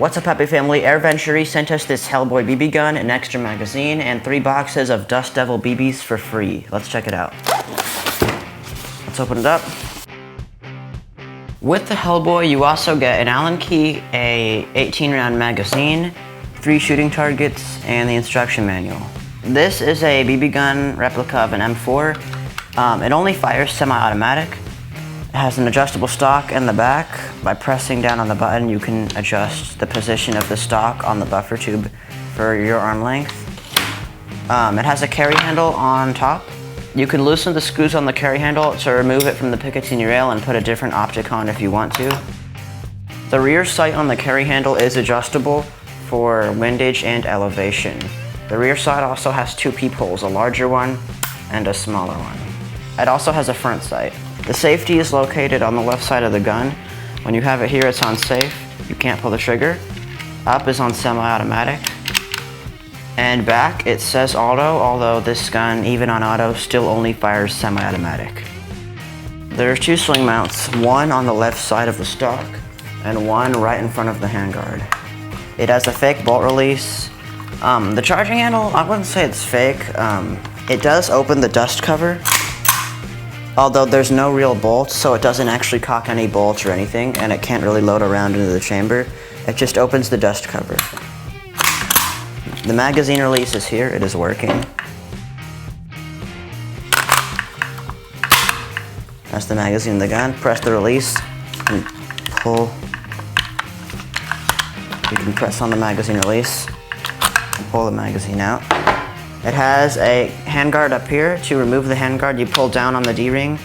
What's up, Happy Family? Air Venturi sent us this Hellboy BB gun, an extra magazine, and 3 boxes of Dust Devil BBs for free. Let's check it out. Let's open it up. With the Hellboy, you also get an Allen key, a 18-round magazine, 3 shooting targets, and the instruction manual. This is a BB gun replica of an M4. It only fires semi-automatic. It has an adjustable stock in the back. By pressing down on the button, you can adjust the position of the stock on the buffer tube for your arm length. It has a carry handle on top. You can loosen the screws on the carry handle to remove it from the Picatinny rail and put a different optic on if you want to. The rear sight on the carry handle is adjustable for windage and elevation. The rear sight also has 2 peepholes, a larger one and a smaller one. It also has a front sight. The safety is located on the left side of the gun. When you have it here, it's on safe. You can't pull the trigger. Up is on semi-automatic. And back, it says auto, although this gun, even on auto, still only fires semi-automatic. There's 2 sling mounts, one on the left side of the stock, and one right in front of the handguard. It has a fake bolt release. The charging handle, I wouldn't say it's fake. It does open the dust cover, although there's no real bolts, so it doesn't actually cock any bolts or anything, and it can't really load around into the chamber. It just opens the dust cover. The magazine release is here. It is working. That's the magazine in the gun. Press the release and pull. You can press on the magazine release and pull the magazine out. It has a handguard up here. To remove the handguard, you pull down on the D-ring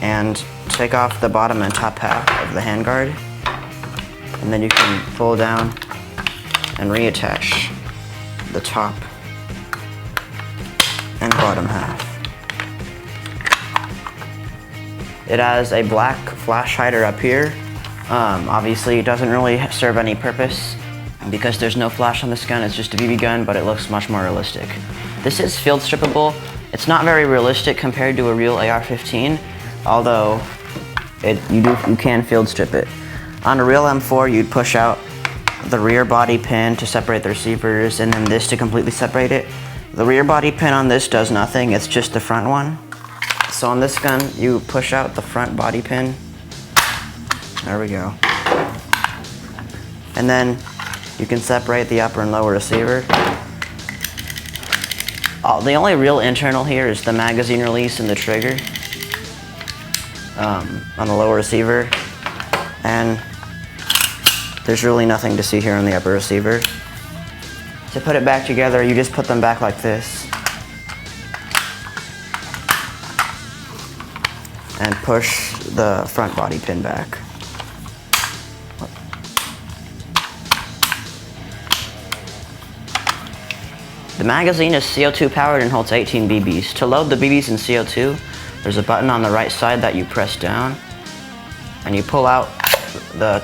and take off the bottom and top half of the handguard. And then you can pull down and reattach the top and bottom half. It has a black flash hider up here. Obviously, it doesn't really serve any purpose because there's no flash on this gun. It's just a BB gun, but it looks much more realistic. This is field strippable. It's not very realistic compared to a real AR-15, although you can field strip it. On a real M4, you'd push out the rear body pin to separate the receivers, and then this to completely separate it. The rear body pin on this does nothing, it's just the front one. So on this gun, you push out the front body pin. There we go. And then you can separate the upper and lower receiver. The only real internal here is the magazine release and the trigger on the lower receiver. And there's really nothing to see here on the upper receiver. To put it back together, you just put them back like this. And push the front body pin back. The magazine is CO2 powered and holds 18 BBs. To load the BBs in CO2, there's a button on the right side that you press down, and you pull out the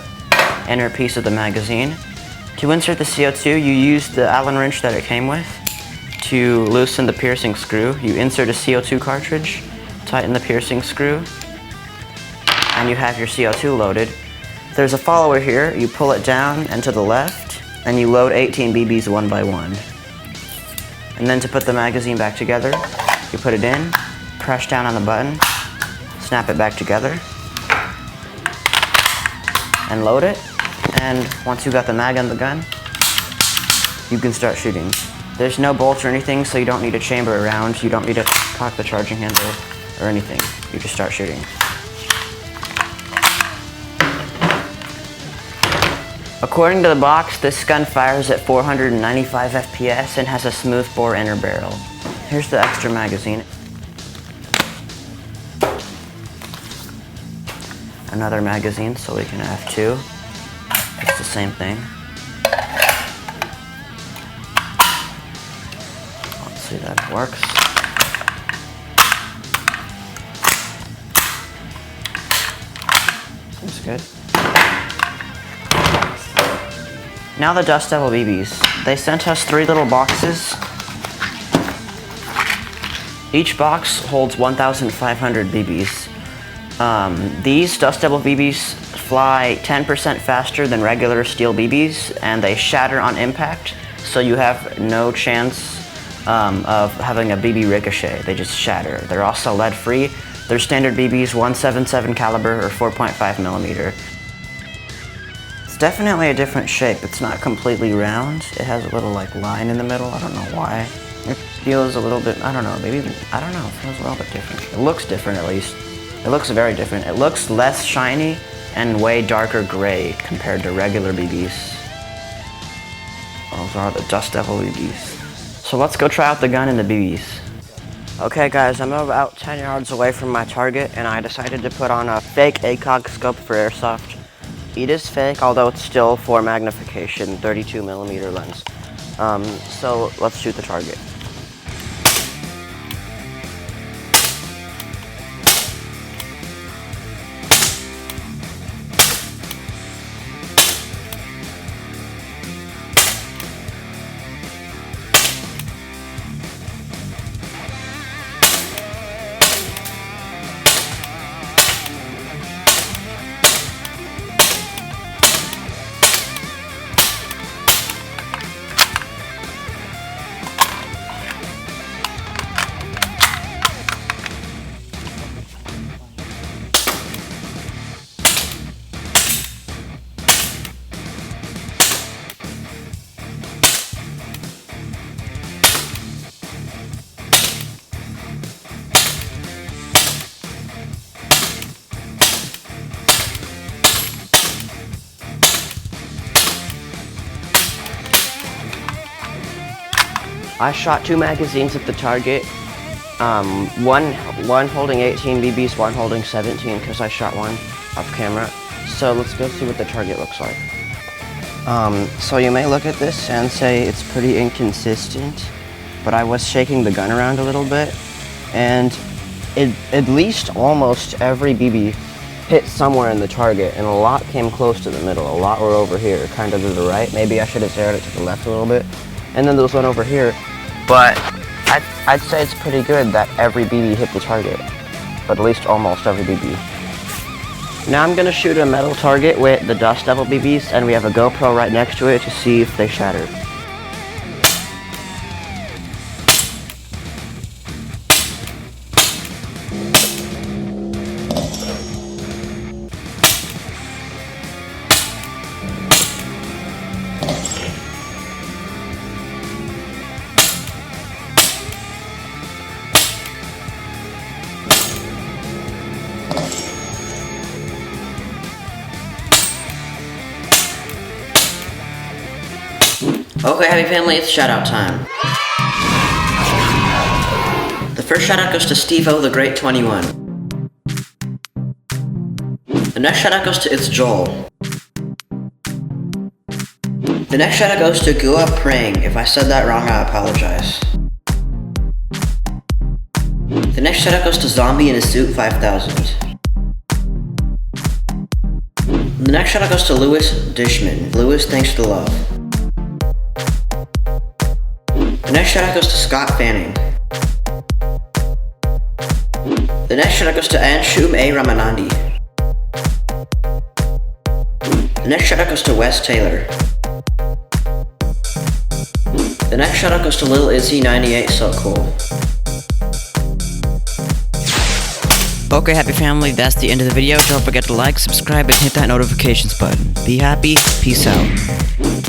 inner piece of the magazine. To insert the CO2, you use the Allen wrench that it came with. To loosen the piercing screw, you insert a CO2 cartridge, tighten the piercing screw, and you have your CO2 loaded. There's a follower here. You pull it down and to the left, and you load 18 BBs one by one. And then to put the magazine back together, you put it in, press down on the button, snap it back together, and load it. And once you've got the mag on the gun, you can start shooting. There's no bolts or anything, so you don't need a chamber around. You don't need to cock the charging handle or anything. You just start shooting. According to the box, this gun fires at 495 FPS and has a smooth bore inner barrel. Here's the extra magazine. Another magazine, so we can have 2. It's the same thing. Let's see that it works. Seems good. Now the Dust Devil BBs. They sent us 3 little boxes. Each box holds 1,500 BBs. These Dust Devil BBs fly 10% faster than regular steel BBs, and they shatter on impact, so you have no chance of having a BB ricochet. They just shatter. They're also lead-free. Their standard BBs 177 caliber or 4.5 millimeter. It's definitely a different shape. It's not completely round. It has a little like line in the middle. I don't know why. It feels a little bit, I don't know, maybe, I don't know, it feels a little bit different. It looks different at least. It looks very different. It looks less shiny and way darker gray compared to regular BBs. Those are the Dust Devil BBs. So let's go try out the gun and the BBs. Okay guys, I'm about 10 yards away from my target and I decided to put on a fake ACOG scope for airsoft. It is fake, although it's still for magnification, 32 millimeter lens. So let's shoot the target. I shot 2 magazines at the target, one holding 18 BBs, one holding 17 because I shot one off camera. So let's go see what the target looks like. So you may look at this and say it's pretty inconsistent, but I was shaking the gun around a little bit, and at least almost every BB hit somewhere in the target, and a lot came close to the middle. A lot were over here, kind of to the right. Maybe I should have zeroed it to the left a little bit. And then there was one over here. But I'd say it's pretty good that every BB hit the target. But at least almost every BB. Now I'm gonna shoot a metal target with the Dust Devil BBs, and we have a GoPro right next to it to see if they shatter. Okay, Happy Family, it's shout-out time. The first shout-out goes to Steve-O, the Great 21. The next shout-out goes to It's Joel. The next shout-out goes to Gua Praying. If I said that wrong, I apologize. The next shout-out goes to Zombie in a Suit 5000. The next shout-out goes to Lewis Dishman. Lewis, thanks for the love. The next shout-out goes to Scott Fanning. The next shout-out goes to Anshum A. Ramanandi. The next shout-out goes to Wes Taylor. The next shout-out goes to Lil Izzy 98 So Cool. Okay, Happy Family, that's the end of the video. Don't forget to like, subscribe, and hit that notifications button. Be happy, peace out.